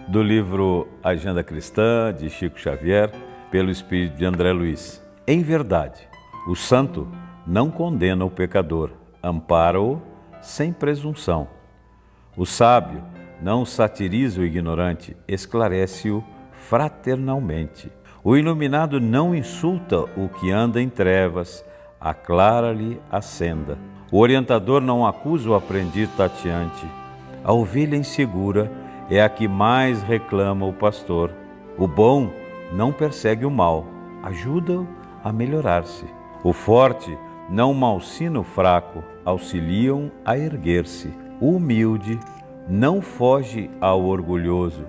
Do livro Agenda Cristã, de Chico Xavier, pelo Espírito de André Luiz. Em verdade, o santo não condena o pecador, ampara-o sem presunção. O sábio não satiriza o ignorante, esclarece-o fraternalmente. O iluminado não insulta o que anda em trevas, aclara-lhe a senda. O orientador não acusa o aprendiz tateante. A ovelha insegura é a que mais reclama o pastor. O bom não persegue o mal, ajuda-o a melhorar-se. O forte não malsina o fraco, auxiliam a erguer-se. O humilde não foge ao orgulhoso,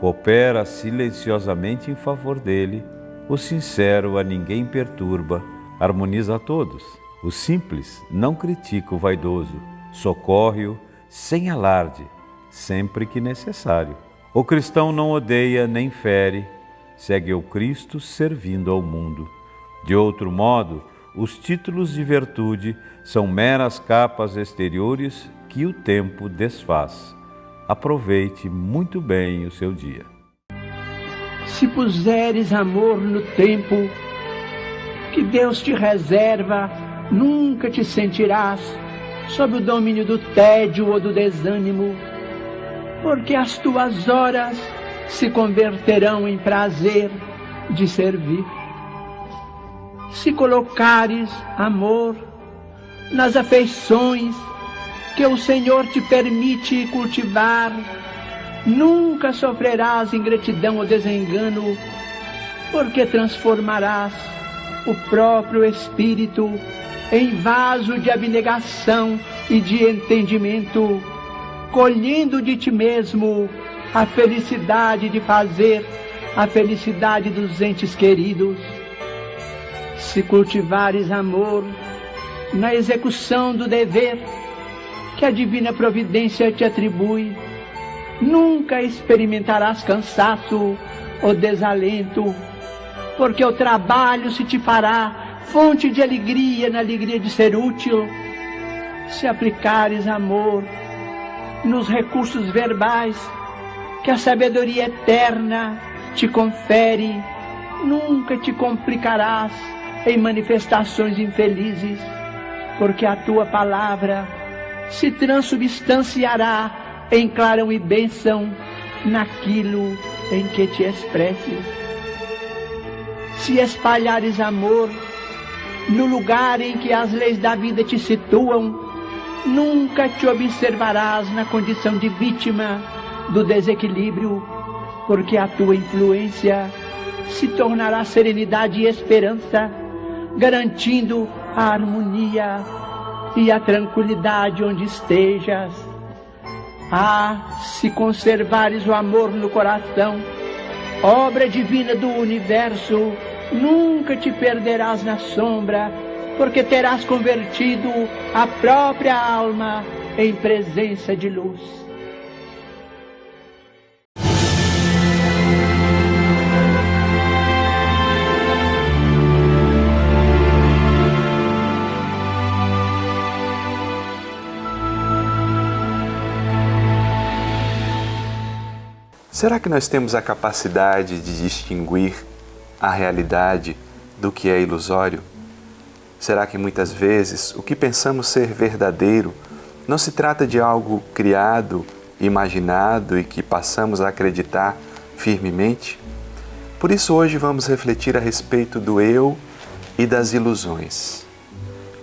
coopera silenciosamente em favor dele. O sincero a ninguém perturba, harmoniza a todos. O simples não critica o vaidoso, socorre-o sem alarde, sempre que necessário. O cristão não odeia nem fere, segue o Cristo servindo ao mundo. De outro modo, os títulos de virtude são meras capas exteriores que o tempo desfaz. Aproveite muito bem o seu dia. Se puseres amor no tempo que Deus te reserva, nunca te sentirás sob o domínio do tédio ou do desânimo, porque as tuas horas se converterão em prazer de servir. Se colocares amor nas afeições que o Senhor te permite cultivar, nunca sofrerás ingratidão ou desengano, porque transformarás o próprio Espírito em vaso de abnegação e de entendimento, colhendo de ti mesmo a felicidade de fazer a felicidade dos entes queridos. Se cultivares amor na execução do dever que a divina providência te atribui, nunca experimentarás cansaço ou desalento, porque o trabalho se te fará fonte de alegria na alegria de ser útil. Se aplicares amor nos recursos verbais que a sabedoria eterna te confere, nunca te complicarás em manifestações infelizes, porque a tua palavra se transubstanciará em clarão e bênção naquilo em que te expresses. Se espalhares amor no lugar em que as leis da vida te situam, nunca te observarás na condição de vítima do desequilíbrio, porque a tua influência se tornará serenidade e esperança, garantindo a harmonia e a tranquilidade onde estejas. Se conservares o amor no coração, obra divina do universo, nunca te perderás na sombra, porque terás convertido a própria alma em presença de luz. Será que nós temos a capacidade de distinguir a realidade do que é ilusório? Será que muitas vezes o que pensamos ser verdadeiro não se trata de algo criado, imaginado e que passamos a acreditar firmemente? Por isso hoje vamos refletir a respeito do eu e das ilusões.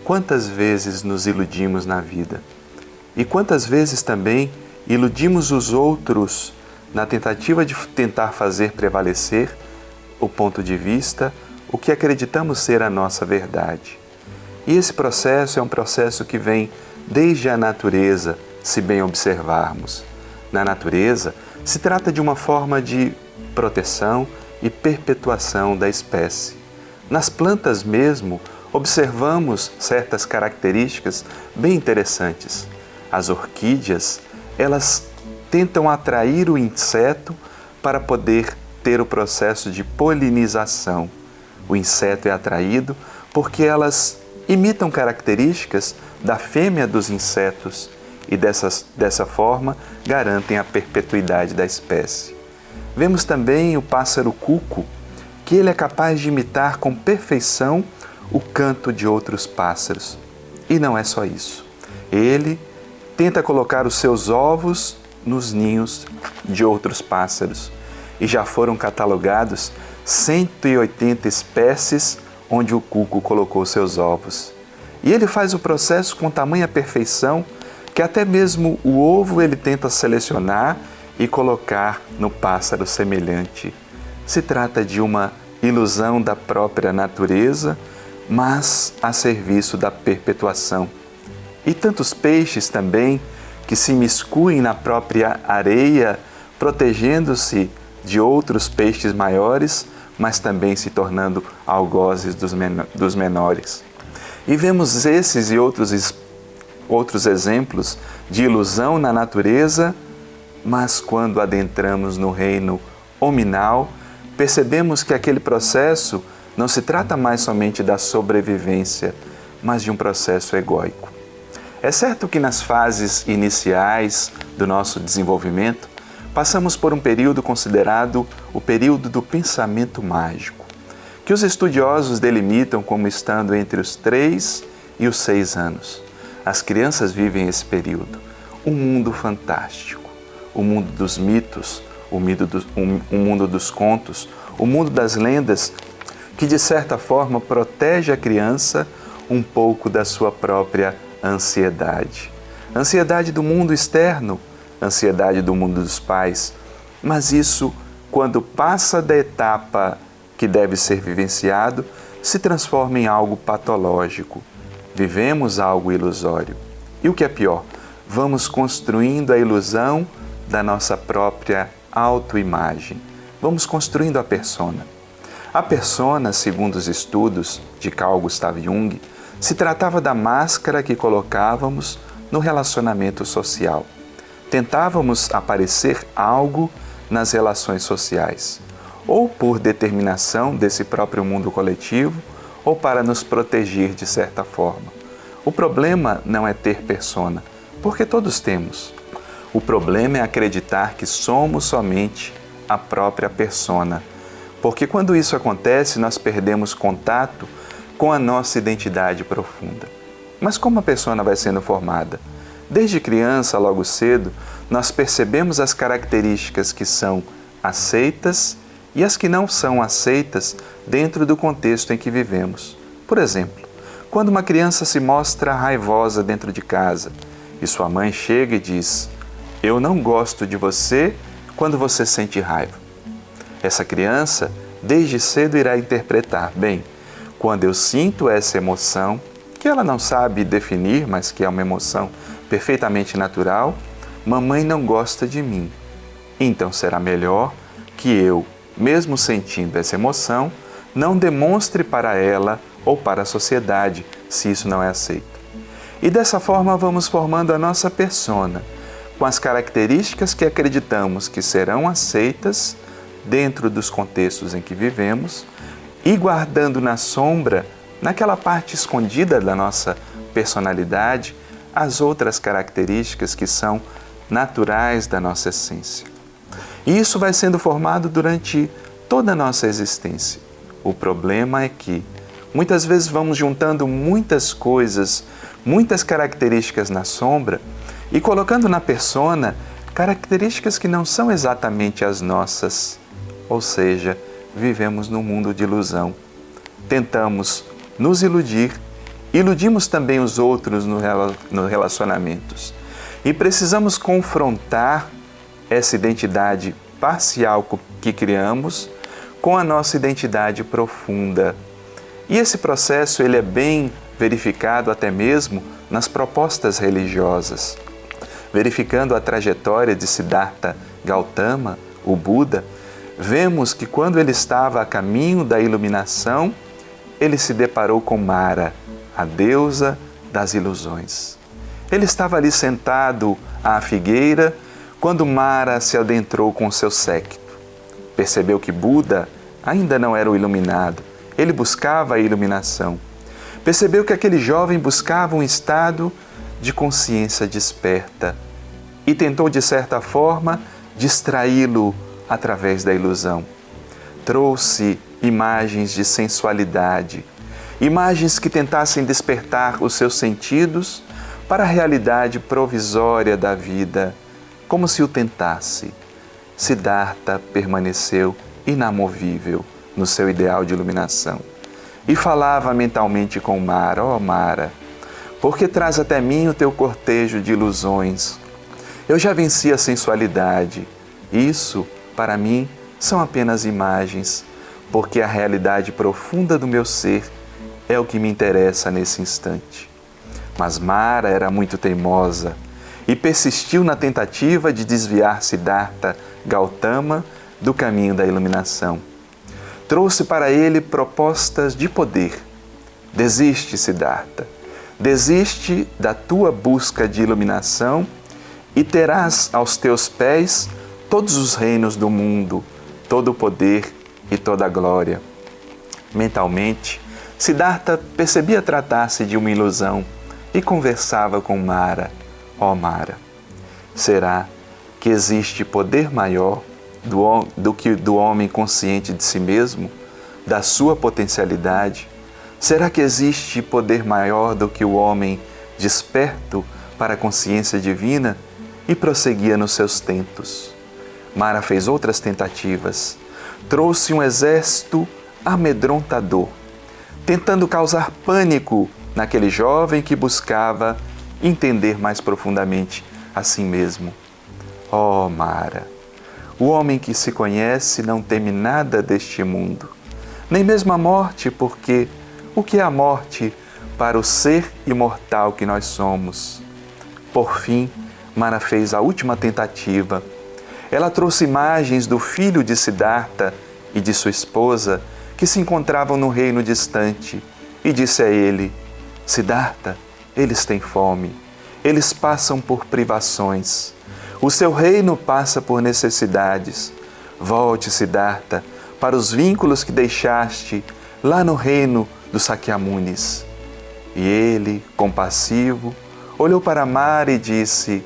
Quantas vezes nos iludimos na vida? E quantas vezes também iludimos os outros na tentativa de tentar fazer prevalecer o ponto de vista, o que acreditamos ser a nossa verdade. E esse processo é um processo que vem desde a natureza, se bem observarmos. Na natureza, se trata de uma forma de proteção e perpetuação da espécie. Nas plantas mesmo, observamos certas características bem interessantes. As orquídeas, elas tentam atrair o inseto para poder ter o processo de polinização. O inseto é atraído porque elas imitam características da fêmea dos insetos e dessa forma garantem a perpetuidade da espécie. Vemos também o pássaro cuco, que ele é capaz de imitar com perfeição o canto de outros pássaros. E não é só isso. Ele tenta colocar os seus ovos nos ninhos de outros pássaros. E já foram catalogados 180 espécies onde o cuco colocou seus ovos. E ele faz o processo com tamanha perfeição que até mesmo o ovo ele tenta selecionar e colocar no pássaro semelhante. Se trata de uma ilusão da própria natureza, mas a serviço da perpetuação. E tantos peixes também que se imiscuem na própria areia, protegendo-se de outros peixes maiores, mas também se tornando algozes dos menores. E vemos esses e outros exemplos de ilusão na natureza, mas quando adentramos no reino hominal, percebemos que aquele processo não se trata mais somente da sobrevivência, mas de um processo egóico. É certo que nas fases iniciais do nosso desenvolvimento, passamos por um período considerado o período do pensamento mágico, que os estudiosos delimitam como estando entre os 3 e os 6 anos. As crianças vivem esse período, um mundo fantástico, o mundo dos mitos, o mundo dos contos, o mundo das lendas, que de certa forma protege a criança um pouco da sua própria ansiedade. Ansiedade do mundo externo, ansiedade do mundo dos pais, mas isso, quando passa da etapa que deve ser vivenciado, se transforma em algo patológico. Vivemos algo ilusório. E o que é pior, vamos construindo a ilusão da nossa própria autoimagem. Vamos construindo a persona. A persona, segundo os estudos de Carl Gustav Jung, se tratava da máscara que colocávamos no relacionamento social. Tentávamos aparecer algo nas relações sociais, ou por determinação desse próprio mundo coletivo, ou para nos proteger de certa forma. O problema não é ter persona, porque todos temos. O problema é acreditar que somos somente a própria persona, porque quando isso acontece, nós perdemos contato com a nossa identidade profunda. Mas como a persona vai sendo formada? Desde criança, logo cedo, nós percebemos as características que são aceitas e as que não são aceitas dentro do contexto em que vivemos. Por exemplo, quando uma criança se mostra raivosa dentro de casa e sua mãe chega e diz: "Eu não gosto de você quando você sente raiva." Essa criança, desde cedo, irá interpretar: bem, quando eu sinto essa emoção, que ela não sabe definir, mas que é uma emoção perfeitamente natural, mamãe não gosta de mim. Então será melhor que eu, mesmo sentindo essa emoção, não demonstre para ela ou para a sociedade, se isso não é aceito. E dessa forma vamos formando a nossa persona, com as características que acreditamos que serão aceitas dentro dos contextos em que vivemos e guardando na sombra, naquela parte escondida da nossa personalidade, as outras características que são naturais da nossa essência. E isso vai sendo formado durante toda a nossa existência. O problema é que muitas vezes vamos juntando muitas coisas, muitas características na sombra e colocando na persona características que não são exatamente as nossas. Ou seja, vivemos num mundo de ilusão. Tentamos nos iludir, iludimos também os outros nos relacionamentos. E precisamos confrontar essa identidade parcial que criamos com a nossa identidade profunda. E esse processo ele é bem verificado até mesmo nas propostas religiosas. Verificando a trajetória de Siddhartha Gautama, o Buda, vemos que quando ele estava a caminho da iluminação, ele se deparou com Mara, a deusa das ilusões. Ele estava ali sentado à figueira quando Mara se adentrou com seu séquito. Percebeu que Buda ainda não era o iluminado, ele buscava a iluminação. Percebeu que aquele jovem buscava um estado de consciência desperta e tentou, de certa forma, distraí-lo através da ilusão. Trouxe imagens de sensualidade, imagens que tentassem despertar os seus sentidos para a realidade provisória da vida, como se o tentasse. Siddhartha permaneceu inamovível no seu ideal de iluminação e falava mentalmente com Mara: ó Mara, por que traz até mim o teu cortejo de ilusões? Eu já venci a sensualidade. Isso, para mim, são apenas imagens, porque a realidade profunda do meu ser é o que me interessa nesse instante. Mas Mara era muito teimosa e persistiu na tentativa de desviar Siddhartha Gautama do caminho da iluminação. Trouxe para ele propostas de poder. Desiste, Siddhartha. Desiste da tua busca de iluminação e terás aos teus pés todos os reinos do mundo, todo o poder e toda a glória. Mentalmente, Siddhartha percebia tratar-se de uma ilusão e conversava com Mara: ó Mara, será que existe poder maior do que do homem consciente de si mesmo, da sua potencialidade? Será que existe poder maior do que o homem desperto para a consciência divina? E prosseguia nos seus tentos. Mara fez outras tentativas. Trouxe um exército amedrontador, tentando causar pânico naquele jovem que buscava entender mais profundamente a si mesmo. Ó Mara, o homem que se conhece não teme nada deste mundo, nem mesmo a morte, porque o que é a morte para o ser imortal que nós somos? Por fim, Mara fez a última tentativa. Ela trouxe imagens do filho de Siddhartha e de sua esposa que se encontravam no reino distante e disse a ele: Siddhartha, eles têm fome, eles passam por privações, o seu reino passa por necessidades. Volte, Siddhartha, para os vínculos que deixaste lá no reino dos Sakyamunis. E ele, compassivo, olhou para Mara e disse: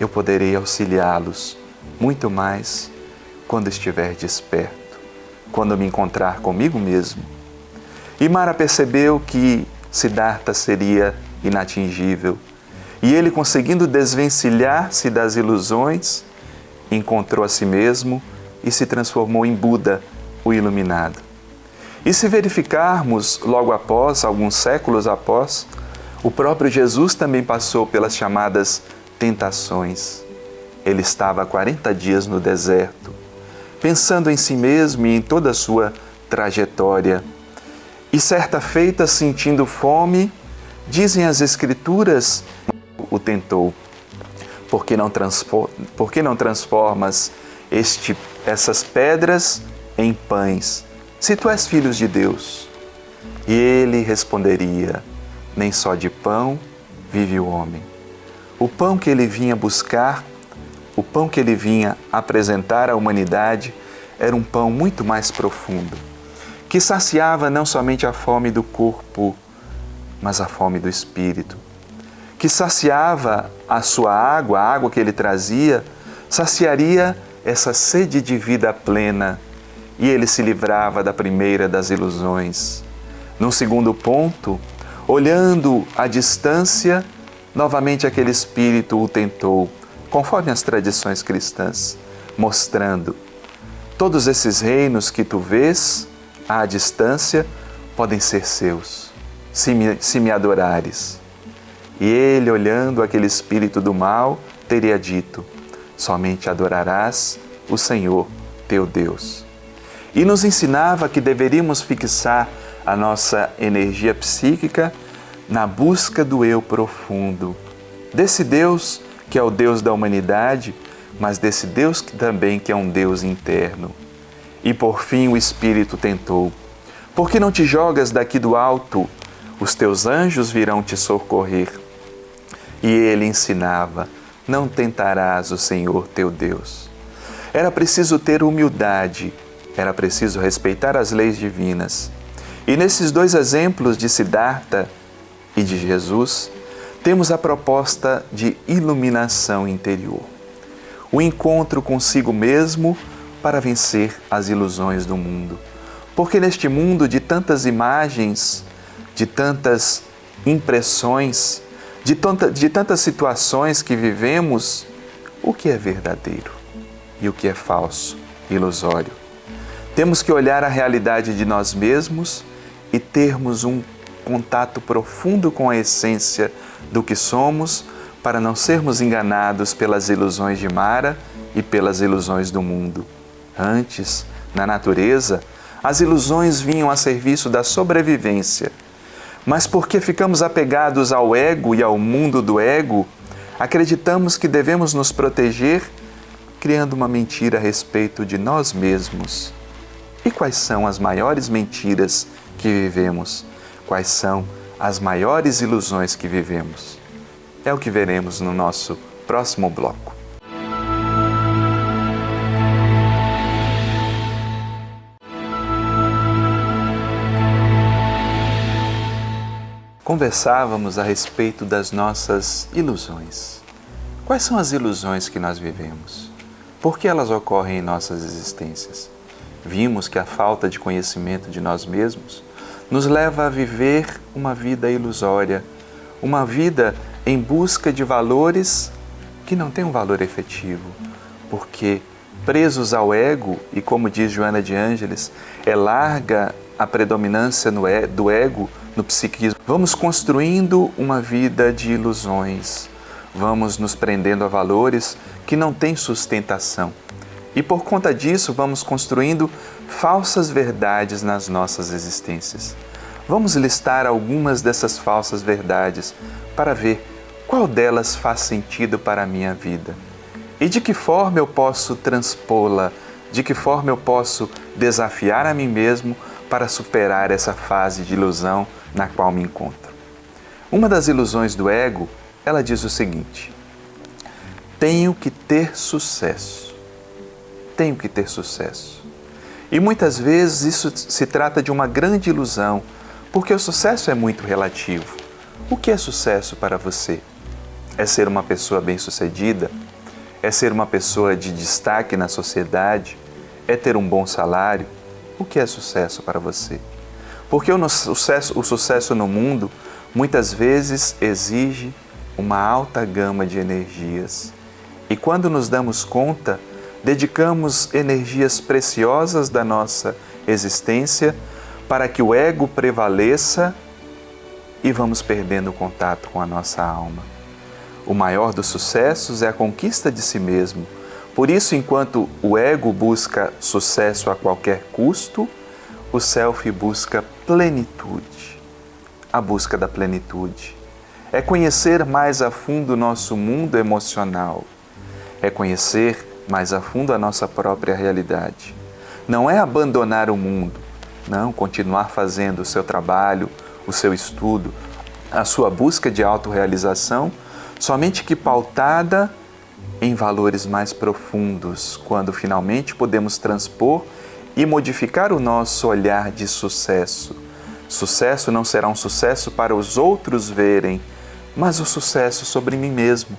eu poderei auxiliá-los muito mais quando estiver desperto, quando me encontrar comigo mesmo. E Mara percebeu que Siddhartha seria inatingível, e ele, conseguindo desvencilhar-se das ilusões, encontrou a si mesmo e se transformou em Buda, o iluminado. E se verificarmos logo após, alguns séculos após, o próprio Jesus também passou pelas chamadas tentações. Ele estava há 40 dias no deserto, pensando em si mesmo e em toda a sua trajetória. E certa feita, sentindo fome, dizem as Escrituras, o tentou. Por que não transformas essas pedras em pães, se tu és filho de Deus? E ele responderia: nem só de pão vive o homem. O pão que ele vinha buscar, o pão que ele vinha apresentar à humanidade, era um pão muito mais profundo, que saciava não somente a fome do corpo, mas a fome do espírito, que saciava a sua água, a água que ele trazia, saciaria essa sede de vida plena, e ele se livrava da primeira das ilusões. Num segundo ponto, olhando à distância, novamente aquele espírito o tentou, conforme as tradições cristãs, mostrando: todos esses reinos que tu vês à distância podem ser seus, se me adorares. E ele, olhando aquele espírito do mal, teria dito: somente adorarás o Senhor teu Deus. E nos ensinava que deveríamos fixar a nossa energia psíquica na busca do eu profundo, desse Deus que é o Deus da humanidade, mas desse Deus também que é um Deus interno. E por fim o Espírito tentou: por que não te jogas daqui do alto? Os teus anjos virão te socorrer. E ele ensinava: não tentarás o Senhor teu Deus. Era preciso ter humildade, era preciso respeitar as leis divinas E nesses dois exemplos de Siddhartha e de Jesus, temos a proposta de iluminação interior. O encontro consigo mesmo para vencer as ilusões do mundo. Porque neste mundo de tantas imagens, de tantas impressões, de tantas situações que vivemos, o que é verdadeiro e o que é falso, ilusório? Temos que olhar a realidade de nós mesmos e termos um contato profundo com a essência do que somos, para não sermos enganados pelas ilusões de Mara e pelas ilusões do mundo. Antes, na natureza, as ilusões vinham a serviço da sobrevivência. Mas porque ficamos apegados ao ego e ao mundo do ego, acreditamos que devemos nos proteger, criando uma mentira a respeito de nós mesmos. E quais são as maiores mentiras que vivemos? Quais são as maiores ilusões que vivemos? É o que veremos no nosso próximo bloco. Conversávamos a respeito das nossas ilusões. Quais são as ilusões que nós vivemos? Por que elas ocorrem em nossas existências? Vimos que a falta de conhecimento de nós mesmos nos leva a viver uma vida ilusória, uma vida em busca de valores que não têm um valor efetivo, porque presos ao ego, e como diz Joana de Ângeles, é larga a predominância do ego no psiquismo. Vamos construindo uma vida de ilusões, vamos nos prendendo a valores que não têm sustentação. E por conta disso, vamos construindo falsas verdades nas nossas existências. Vamos listar algumas dessas falsas verdades para ver qual delas faz sentido para a minha vida. E de que forma eu posso transpô-la, de que forma eu posso desafiar a mim mesmo para superar essa fase de ilusão na qual me encontro. Uma das ilusões do ego, ela diz o seguinte: tenho que ter sucesso. Tenho que ter sucesso. E muitas vezes isso se trata de uma grande ilusão, porque o sucesso é muito relativo. O que é sucesso para você? É ser uma pessoa bem-sucedida? É ser uma pessoa de destaque na sociedade? É ter um bom salário? O que é sucesso para você? Porque o sucesso no mundo muitas vezes exige uma alta gama de energias. E quando nos damos conta, dedicamos energias preciosas da nossa existência para que o ego prevaleça e vamos perdendo o contato com a nossa alma. O maior dos sucessos é a conquista de si mesmo. Por isso, enquanto o ego busca sucesso a qualquer custo, o self busca plenitude. A busca da plenitude é conhecer mais a fundo o nosso mundo emocional, é conhecer mais a fundo a nossa própria realidade. Não é abandonar o mundo, não, continuar fazendo o seu trabalho, o seu estudo, a sua busca de autorrealização, somente que pautada em valores mais profundos, quando finalmente podemos transpor e modificar o nosso olhar de sucesso. Sucesso não será um sucesso para os outros verem, mas o sucesso sobre mim mesmo,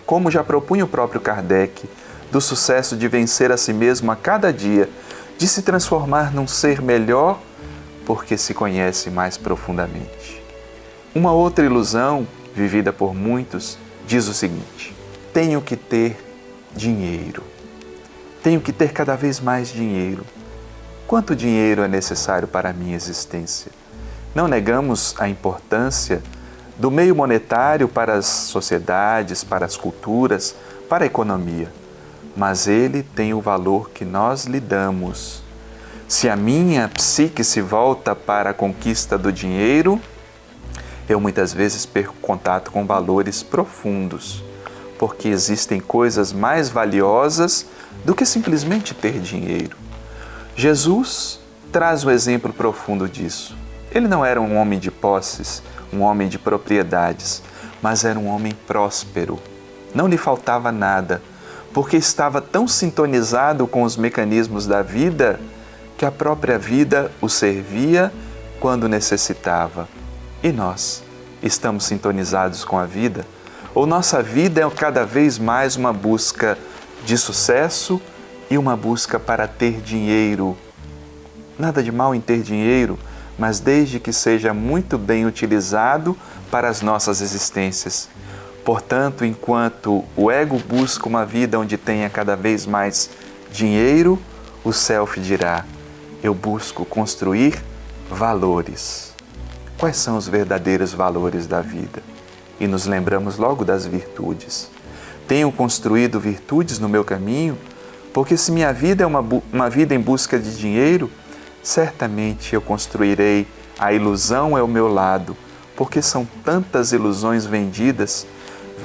como já propunha o próprio Kardec, do sucesso de vencer a si mesmo a cada dia, de se transformar num ser melhor, porque se conhece mais profundamente. Uma outra ilusão, vivida por muitos, diz o seguinte: tenho que ter dinheiro. Tenho que ter cada vez mais dinheiro. Quanto dinheiro é necessário para a minha existência? Não negamos a importância do meio monetário para as sociedades, para as culturas, para a economia, mas ele tem o valor que nós lhe damos. Se a minha psique se volta para a conquista do dinheiro, eu muitas vezes perco contato com valores profundos, porque existem coisas mais valiosas do que simplesmente ter dinheiro. Jesus traz um exemplo profundo disso. Ele não era um homem de posses, um homem de propriedades, mas era um homem próspero. Não lhe faltava nada, porque estava tão sintonizado com os mecanismos da vida que a própria vida o servia quando necessitava. E nós, estamos sintonizados com a vida? Ou nossa vida é cada vez mais uma busca de sucesso e uma busca para ter dinheiro? Nada de mal em ter dinheiro, mas desde que seja muito bem utilizado para as nossas existências. Portanto, enquanto o ego busca uma vida onde tenha cada vez mais dinheiro, o self dirá: eu busco construir valores. Quais são os verdadeiros valores da vida? E nos lembramos logo das virtudes. Tenho construído virtudes no meu caminho, porque se minha vida é uma vida em busca de dinheiro, certamente eu construirei a ilusão ao meu lado, porque são tantas ilusões vendidas.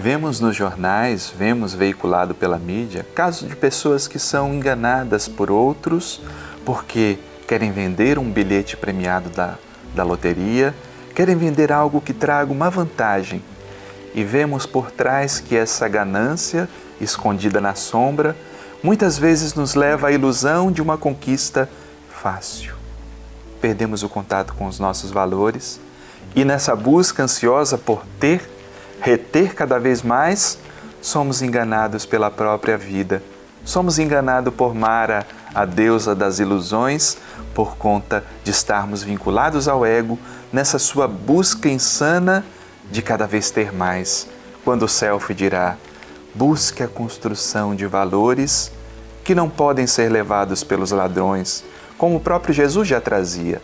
Vemos nos jornais, vemos veiculado pela mídia, casos de pessoas que são enganadas por outros porque querem vender um bilhete premiado da loteria, querem vender algo que traga uma vantagem. E vemos por trás que essa ganância, escondida na sombra, muitas vezes nos leva à ilusão de uma conquista fácil. Perdemos o contato com os nossos valores e nessa busca ansiosa por reter cada vez mais, somos enganados pela própria vida. Somos enganados por Mara, a deusa das ilusões, por conta de estarmos vinculados ao ego nessa sua busca insana de cada vez ter mais. Quando o self dirá: busque a construção de valores que não podem ser levados pelos ladrões, como o próprio Jesus já trazia.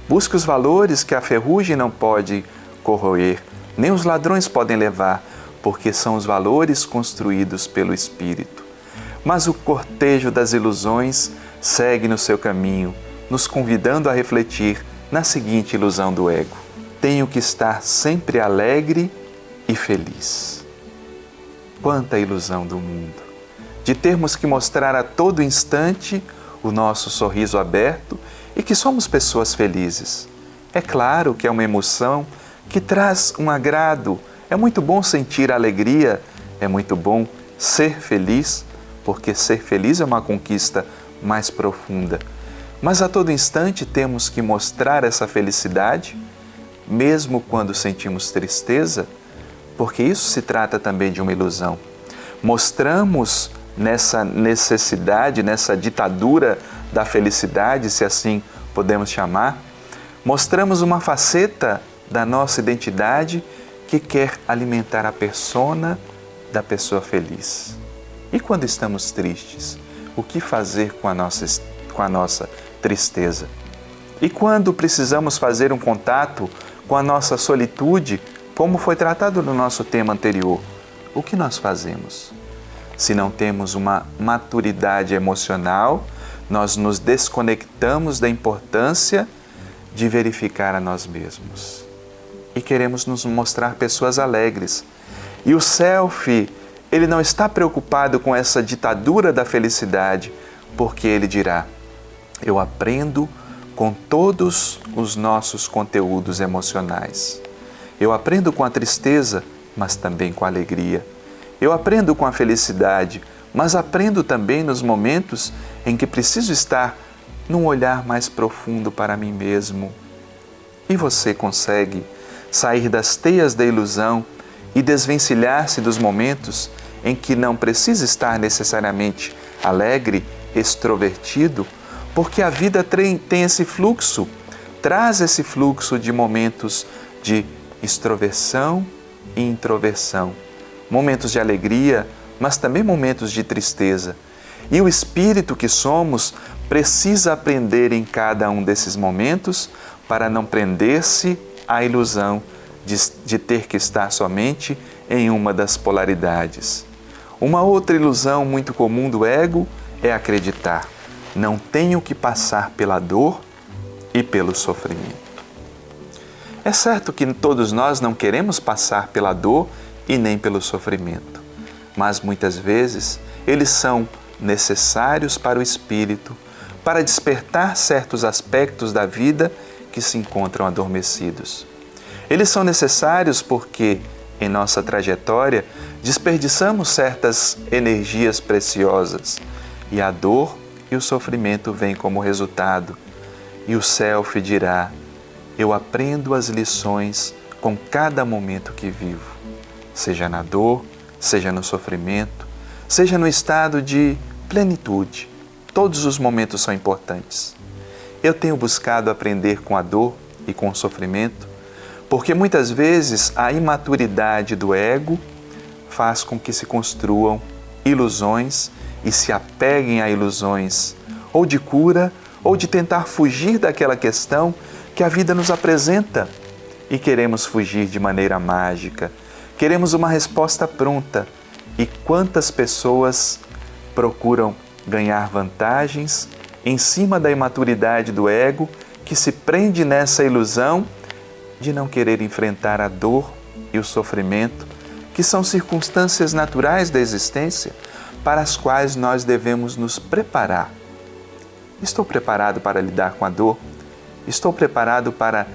Busque os valores que a ferrugem não pode corroer, nem os ladrões podem levar, porque são os valores construídos pelo Espírito. Mas o cortejo das ilusões segue no seu caminho, nos convidando a refletir na seguinte ilusão do ego: tenho que estar sempre alegre e feliz. Quanta ilusão do mundo! De termos que mostrar a todo instante o nosso sorriso aberto e que somos pessoas felizes. É claro que é uma emoção que traz um agrado. É muito bom sentir alegria, é muito bom ser feliz, porque ser feliz é uma conquista mais profunda. Mas a todo instante temos que mostrar essa felicidade, mesmo quando sentimos tristeza, porque isso se trata também de uma ilusão. Mostramos nessa necessidade, nessa ditadura da felicidade, se assim podemos chamar, mostramos uma faceta da nossa identidade que quer alimentar a persona da pessoa feliz. E quando estamos tristes, o que fazer com a nossa tristeza? E quando precisamos fazer um contato com a nossa solitude, como foi tratado no nosso tema anterior, o que nós fazemos? Se não temos uma maturidade emocional, nós nos desconectamos da importância de verificar a nós mesmos. E queremos nos mostrar pessoas alegres. E o self, ele não está preocupado com essa ditadura da felicidade, porque ele dirá: eu aprendo com todos os nossos conteúdos emocionais. Eu aprendo com a tristeza, mas também com a alegria. Eu aprendo com a felicidade, mas aprendo também nos momentos em que preciso estar num olhar mais profundo para mim mesmo. E você consegue sair das teias da ilusão e desvencilhar-se dos momentos em que não precisa estar necessariamente alegre, extrovertido, porque a vida tem esse fluxo, traz esse fluxo de momentos de extroversão e introversão, momentos de alegria, mas também momentos de tristeza. E o espírito que somos precisa aprender em cada um desses momentos para não prender-se à ilusão de ter que estar somente em uma das polaridades. Uma outra ilusão muito comum do ego é acreditar: não tenho que passar pela dor e pelo sofrimento. É certo que todos nós não queremos passar pela dor e nem pelo sofrimento, mas muitas vezes eles são necessários para o espírito, para despertar certos aspectos da vida que se encontram adormecidos. Eles são necessários porque, em nossa trajetória, desperdiçamos certas energias preciosas e a dor e o sofrimento vêm como resultado. E o self dirá: eu aprendo as lições com cada momento que vivo, seja na dor, seja no sofrimento, seja no estado de plenitude. Todos os momentos são importantes. Eu tenho buscado aprender com a dor e com o sofrimento, porque muitas vezes a imaturidade do ego faz com que se construam ilusões e se apeguem a ilusões ou de cura ou de tentar fugir daquela questão que a vida nos apresenta. E queremos fugir de maneira mágica, queremos uma resposta pronta. E quantas pessoas procuram ganhar vantagens em cima da imaturidade do ego, que se prende nessa ilusão de não querer enfrentar a dor e o sofrimento, que são circunstâncias naturais da existência para as quais nós devemos nos preparar. Estou preparado para lidar com a dor? Estou preparado para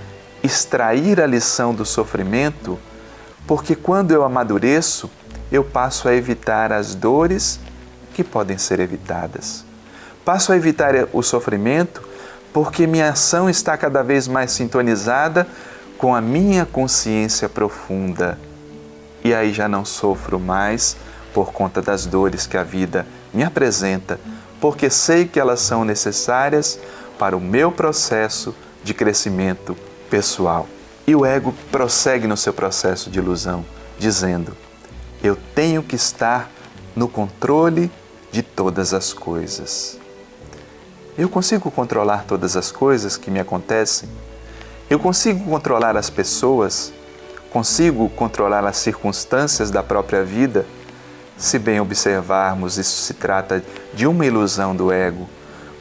extrair a lição do sofrimento? Porque quando eu amadureço, eu passo a evitar as dores que podem ser evitadas. Passo a evitar o sofrimento porque minha ação está cada vez mais sintonizada com a minha consciência profunda. E aí já não sofro mais por conta das dores que a vida me apresenta, porque sei que elas são necessárias para o meu processo de crescimento pessoal. E o ego prossegue no seu processo de ilusão, dizendo: eu tenho que estar no controle de todas as coisas. Eu consigo controlar todas as coisas que me acontecem? Eu consigo controlar as pessoas? Consigo controlar as circunstâncias da própria vida? Se bem observarmos, isso se trata de uma ilusão do ego,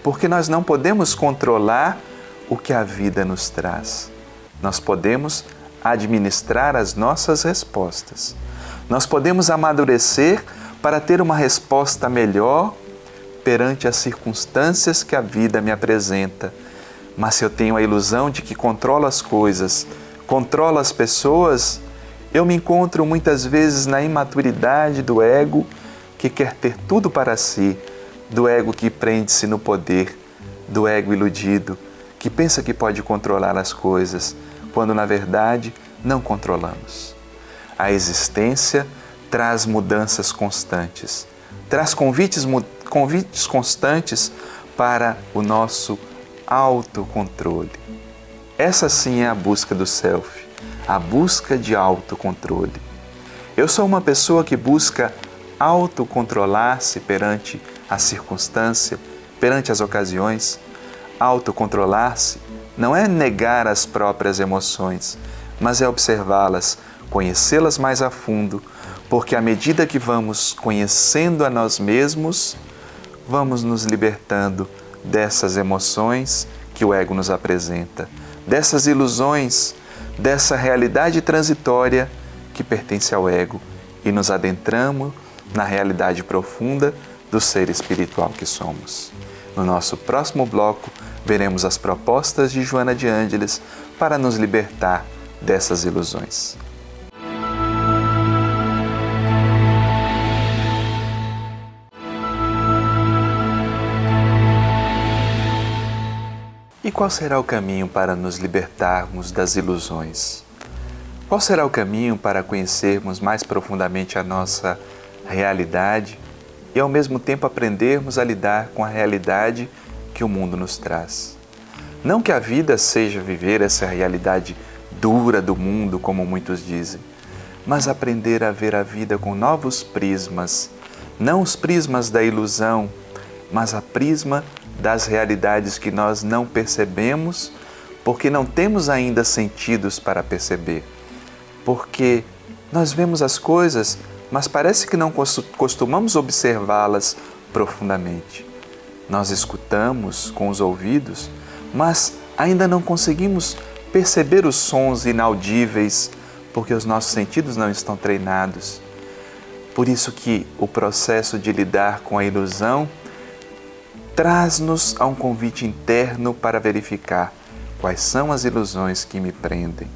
porque nós não podemos controlar o que a vida nos traz. Nós podemos administrar as nossas respostas. Nós podemos amadurecer para ter uma resposta melhor perante as circunstâncias que a vida me apresenta. Mas se eu tenho a ilusão de que controlo as coisas, controlo as pessoas, eu me encontro muitas vezes na imaturidade do ego que quer ter tudo para si, do ego que prende-se no poder, do ego iludido, que pensa que pode controlar as coisas, quando na verdade não controlamos. A existência traz mudanças constantes, traz convites constantes para o nosso autocontrole. Essa sim é a busca do self, a busca de autocontrole. Eu sou uma pessoa que busca autocontrolar-se perante a circunstância, perante as ocasiões. Autocontrolar-se não é negar as próprias emoções, mas é observá-las, conhecê-las mais a fundo, porque à medida que vamos conhecendo a nós mesmos, vamos nos libertando dessas emoções que o ego nos apresenta, dessas ilusões, dessa realidade transitória que pertence ao ego, e nos adentramos na realidade profunda do ser espiritual que somos. No nosso próximo bloco, veremos as propostas de Joana de Ângeles para nos libertar dessas ilusões. E qual será o caminho para nos libertarmos das ilusões? Qual será o caminho para conhecermos mais profundamente a nossa realidade e ao mesmo tempo aprendermos a lidar com a realidade que o mundo nos traz? Não que a vida seja viver essa realidade dura do mundo, como muitos dizem, mas aprender a ver a vida com novos prismas, não os prismas da ilusão, mas a prisma das realidades que nós não percebemos, porque não temos ainda sentidos para perceber. Porque nós vemos as coisas, mas parece que não costumamos observá-las profundamente. Nós escutamos com os ouvidos, mas ainda não conseguimos perceber os sons inaudíveis, porque os nossos sentidos não estão treinados. Por isso que o processo de lidar com a ilusão traz-nos a um convite interno para verificar quais são as ilusões que me prendem.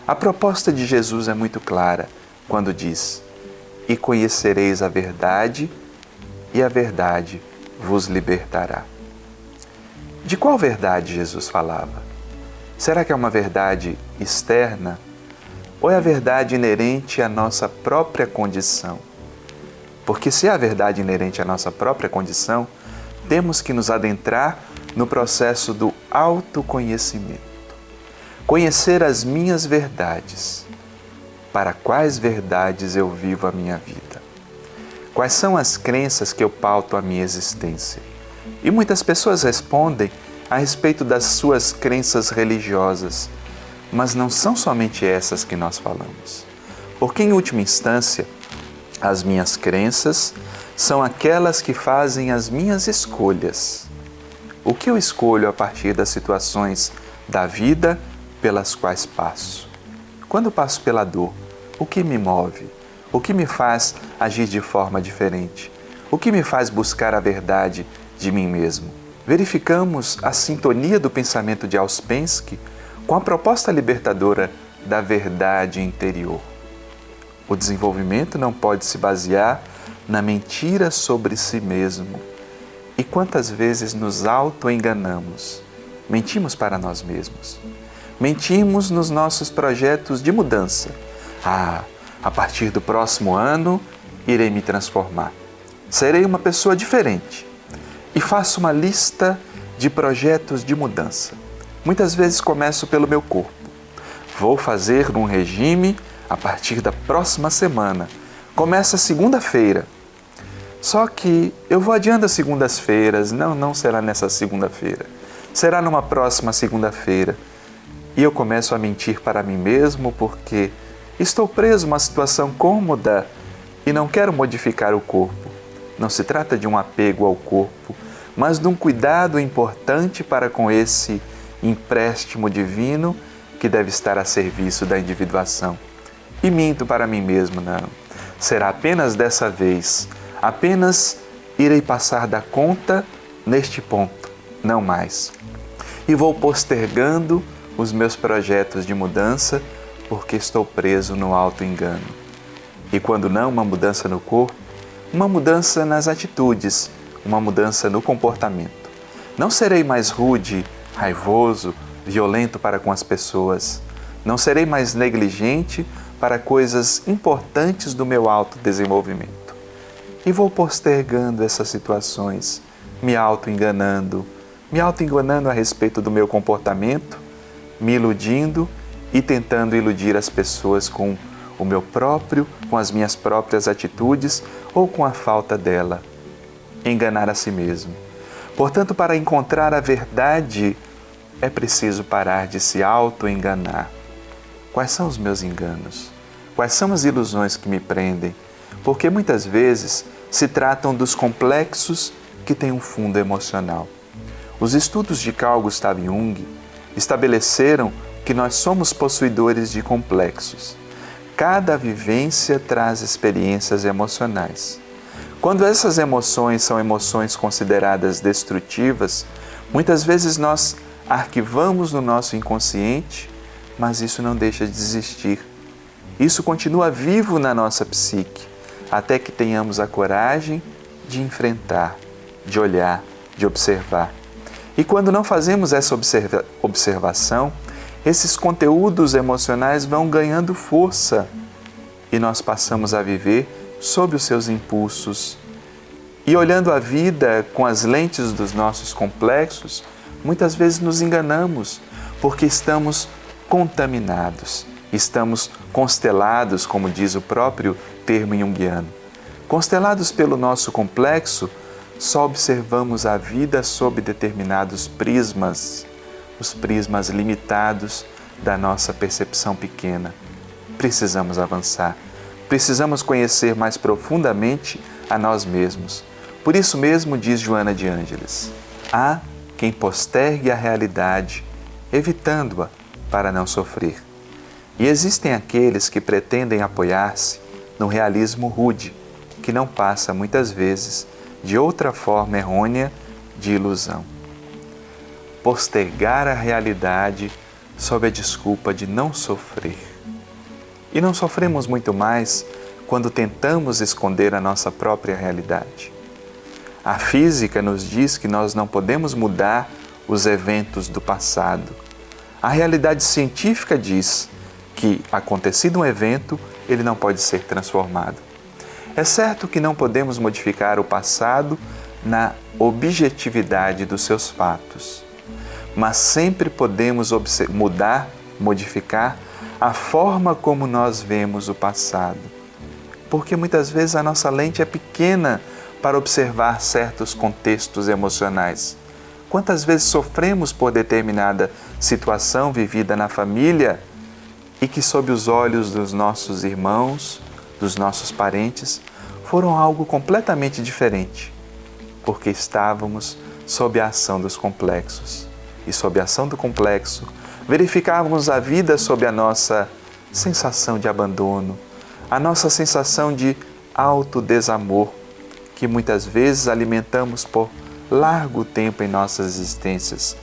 A proposta de Jesus é muito clara quando diz: e conhecereis a verdade, e a verdade vos libertará. De qual verdade Jesus falava? Será que é uma verdade externa ou é a verdade inerente à nossa própria condição? Porque se é a verdade inerente à nossa própria condição, temos que nos adentrar no processo do autoconhecimento. Conhecer as minhas verdades. Para quais verdades eu vivo a minha vida? Quais são as crenças que eu pauto a minha existência? E muitas pessoas respondem a respeito das suas crenças religiosas, mas não são somente essas que nós falamos. Porque, em última instância, as minhas crenças são aquelas que fazem as minhas escolhas. O que eu escolho a partir das situações da vida pelas quais passo? Quando passo pela dor, o que me move? O que me faz agir de forma diferente? O que me faz buscar a verdade de mim mesmo? Verificamos a sintonia do pensamento de Ouspensky com a proposta libertadora da verdade interior. O desenvolvimento não pode se basear na mentira sobre si mesmo. E quantas vezes nos auto-enganamos? Mentimos para nós mesmos. Mentimos nos nossos projetos de mudança. A partir do próximo ano, irei me transformar. Serei uma pessoa diferente. E faço uma lista de projetos de mudança. Muitas vezes começo pelo meu corpo. Vou fazer um regime a partir da próxima semana. Começa segunda-feira. Só que eu vou adiando as segundas-feiras. Não será nessa segunda-feira. Será numa próxima segunda-feira. E eu começo a mentir para mim mesmo porque estou preso a uma situação cômoda e não quero modificar o corpo. Não se trata de um apego ao corpo, mas de um cuidado importante para com esse empréstimo divino que deve estar a serviço da individuação. E minto para mim mesmo, não. Será apenas dessa vez. Apenas irei passar da conta neste ponto, não mais. E vou postergando os meus projetos de mudança porque estou preso no auto-engano. E quando não uma mudança no corpo, uma mudança nas atitudes, uma mudança no comportamento. Não serei mais rude, raivoso, violento para com as pessoas. Não serei mais negligente para coisas importantes do meu autodesenvolvimento. E vou postergando essas situações, me auto-enganando a respeito do meu comportamento, me iludindo e tentando iludir as pessoas com o meu próprio, com as minhas próprias atitudes ou com a falta dela. Enganar a si mesmo. Portanto, para encontrar a verdade, é preciso parar de se auto-enganar. Quais são os meus enganos? Quais são as ilusões que me prendem? Porque muitas vezes se tratam dos complexos que têm um fundo emocional. Os estudos de Carl Gustav Jung estabeleceram que nós somos possuidores de complexos. Cada vivência traz experiências emocionais. Quando essas emoções são emoções consideradas destrutivas, muitas vezes nós arquivamos no nosso inconsciente, mas isso não deixa de existir. Isso continua vivo na nossa psique, até que tenhamos a coragem de enfrentar, de olhar, de observar. E quando não fazemos essa observação, esses conteúdos emocionais vão ganhando força e nós passamos a viver sob os seus impulsos. E olhando a vida com as lentes dos nossos complexos, muitas vezes nos enganamos, porque estamos contaminados, estamos constelados, como diz o próprio termo junguiano. Constelados pelo nosso complexo, só observamos a vida sob determinados prismas, os prismas limitados da nossa percepção pequena. Precisamos avançar, precisamos conhecer mais profundamente a nós mesmos. Por isso mesmo diz Joana de Ângeles: há quem postergue a realidade, evitando-a para não sofrer. E existem aqueles que pretendem apoiar-se no realismo rude, que não passa muitas vezes de outra forma errônea de ilusão. Postergar a realidade sob a desculpa de não sofrer. E não sofremos muito mais quando tentamos esconder a nossa própria realidade. A física nos diz que nós não podemos mudar os eventos do passado. A realidade científica diz que, acontecido um evento, ele não pode ser transformado. É certo que não podemos modificar o passado na objetividade dos seus fatos, mas sempre podemos modificar a forma como nós vemos o passado. Porque muitas vezes a nossa lente é pequena para observar certos contextos emocionais. Quantas vezes sofremos por determinada situação vivida na família e que, sob os olhos dos nossos irmãos, dos nossos parentes, foram algo completamente diferente, porque estávamos sob a ação dos complexos. E sob a ação do complexo, verificávamos a vida sob a nossa sensação de abandono, a nossa sensação de autodesamor, que muitas vezes alimentamos por largo tempo em nossas existências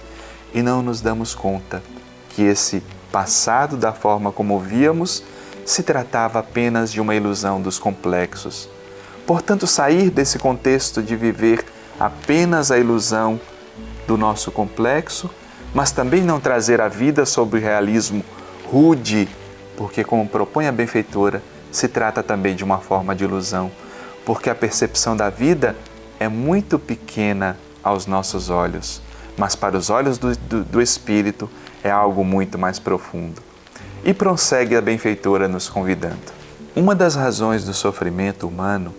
e não nos damos conta que esse passado, da forma como víamos, se tratava apenas de uma ilusão dos complexos. Portanto, sair desse contexto de viver apenas a ilusão do nosso complexo, mas também não trazer a vida sob o realismo rude, porque, como propõe a benfeitora, se trata também de uma forma de ilusão, porque a percepção da vida é muito pequena aos nossos olhos, mas para os olhos do Espírito é algo muito mais profundo. E prossegue a benfeitora nos convidando. Uma das razões do sofrimento humano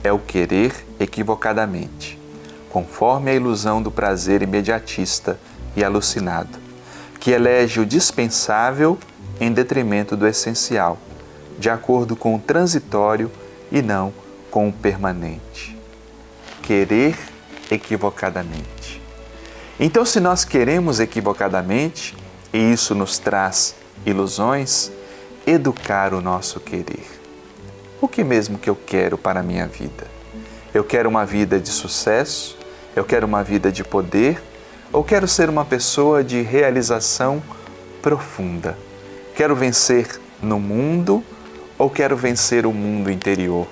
é o querer equivocadamente, conforme a ilusão do prazer imediatista e alucinado, que elege o dispensável em detrimento do essencial, de acordo com o transitório e não com o permanente. Querer equivocadamente. Então, se nós queremos equivocadamente, e isso nos traz ilusões, educar o nosso querer. O que mesmo que eu quero para a minha vida? Eu quero uma vida de sucesso? Eu quero uma vida de poder? Ou quero ser uma pessoa de realização profunda? Quero vencer no mundo ou quero vencer o mundo interior?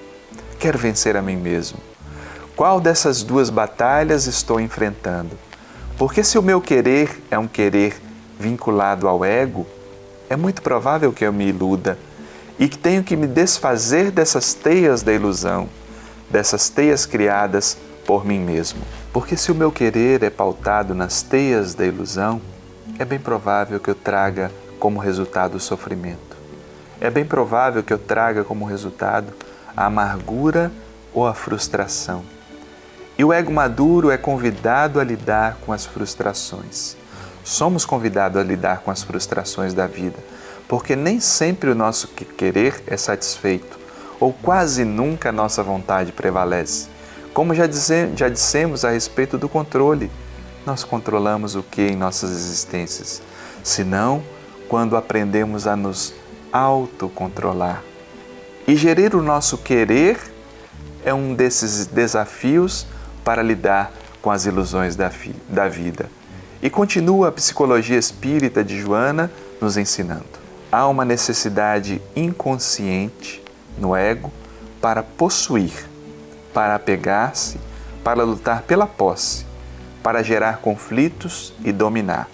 Quero vencer a mim mesmo. Qual dessas duas batalhas estou enfrentando? Porque se o meu querer é um querer vinculado ao ego, é muito provável que eu me iluda e que tenho que me desfazer dessas teias da ilusão, dessas teias criadas por mim mesmo. Porque se o meu querer é pautado nas teias da ilusão, é bem provável que eu traga como resultado o sofrimento. É bem provável que eu traga como resultado a amargura ou a frustração. E o ego maduro é convidado a lidar com as frustrações. Somos convidados a lidar com as frustrações da vida, porque nem sempre o nosso querer é satisfeito, ou quase nunca a nossa vontade prevalece. Como já dissemos a respeito do controle, nós controlamos o que em nossas existências? Senão, quando aprendemos a nos autocontrolar. E gerir o nosso querer é um desses desafios para lidar com as ilusões da vida. E continua a psicologia espírita de Joana nos ensinando. Há uma necessidade inconsciente no ego para possuir, para apegar-se, para lutar pela posse, para gerar conflitos e dominar.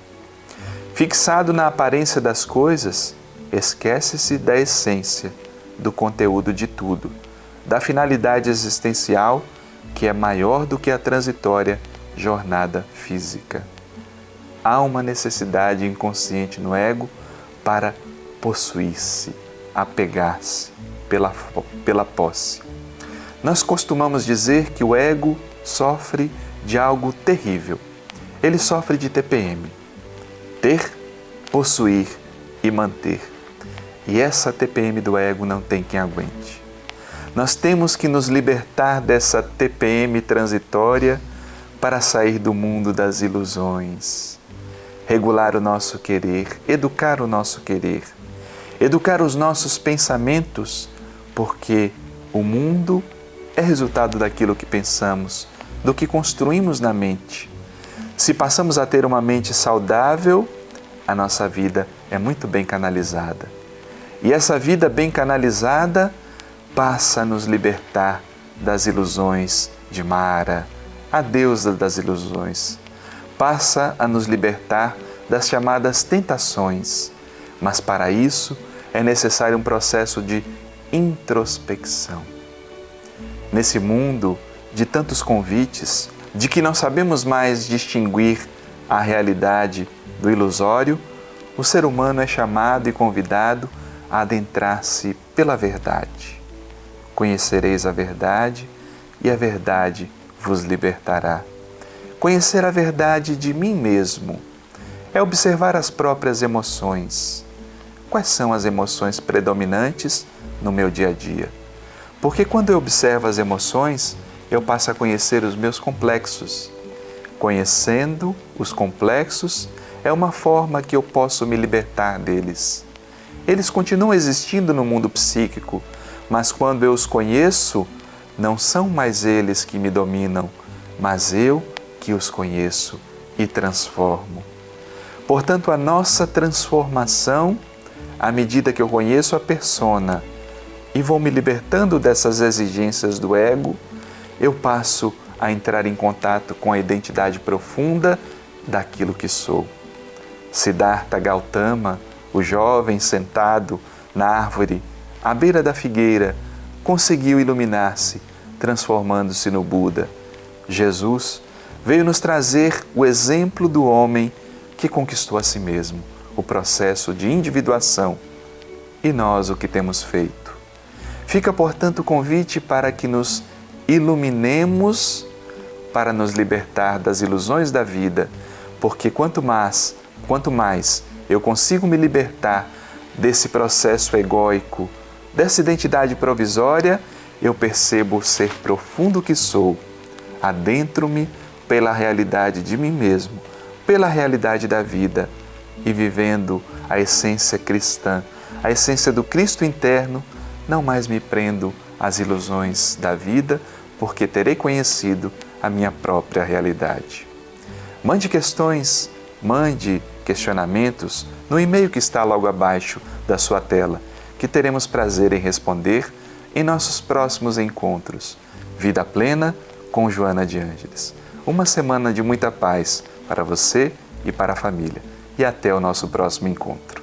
Fixado na aparência das coisas, esquece-se da essência, do conteúdo de tudo, da finalidade existencial que é maior do que a transitória jornada física. Há uma necessidade inconsciente no ego para possuir-se, apegar-se pela posse. Nós costumamos dizer que o ego sofre de algo terrível. Ele sofre de TPM. Ter, possuir e manter. E essa TPM do ego não tem quem aguente. Nós temos que nos libertar dessa TPM transitória para sair do mundo das ilusões. Regular o nosso querer, educar o nosso querer, educar os nossos pensamentos, porque o mundo é resultado daquilo que pensamos, do que construímos na mente. Se passamos a ter uma mente saudável, a nossa vida é muito bem canalizada. E essa vida bem canalizada passa a nos libertar das ilusões de Mara, a deusa das ilusões. Passa a nos libertar das chamadas tentações, mas para isso é necessário um processo de introspecção. Nesse mundo de tantos convites, de que não sabemos mais distinguir a realidade do ilusório, o ser humano é chamado e convidado a adentrar-se pela verdade. Conhecereis a verdade e a verdade vos libertará. Conhecer a verdade de mim mesmo é observar as próprias emoções. Quais são as emoções predominantes no meu dia a dia? Porque quando eu observo as emoções, eu passo a conhecer os meus complexos. Conhecendo os complexos é uma forma que eu posso me libertar deles. Eles continuam existindo no mundo psíquico, mas quando eu os conheço, não são mais eles que me dominam, mas eu que os conheço e transformo. Portanto, a nossa transformação, à medida que eu conheço a persona e vou me libertando dessas exigências do ego, eu passo a entrar em contato com a identidade profunda daquilo que sou. Siddhartha Gautama, o jovem sentado na árvore, à beira da figueira, conseguiu iluminar-se, transformando-se no Buda. Jesus veio nos trazer o exemplo do homem que conquistou a si mesmo, o processo de individuação. E nós o que temos feito? Fica, portanto, o convite para que nos iluminemos para nos libertar das ilusões da vida, porque quanto mais eu consigo me libertar desse processo egóico, dessa identidade provisória, eu percebo o ser profundo que sou, adentro-me pela realidade de mim mesmo, pela realidade da vida e vivendo a essência cristã, a essência do Cristo interno, não mais me prendo às ilusões da vida, porque terei conhecido a minha própria realidade. Mande questões, mande questionamentos no e-mail que está logo abaixo da sua tela, que teremos prazer em responder em nossos próximos encontros. Vida Plena com Joana de Ângeles. Uma semana de muita paz para você e para a família. E até o nosso próximo encontro.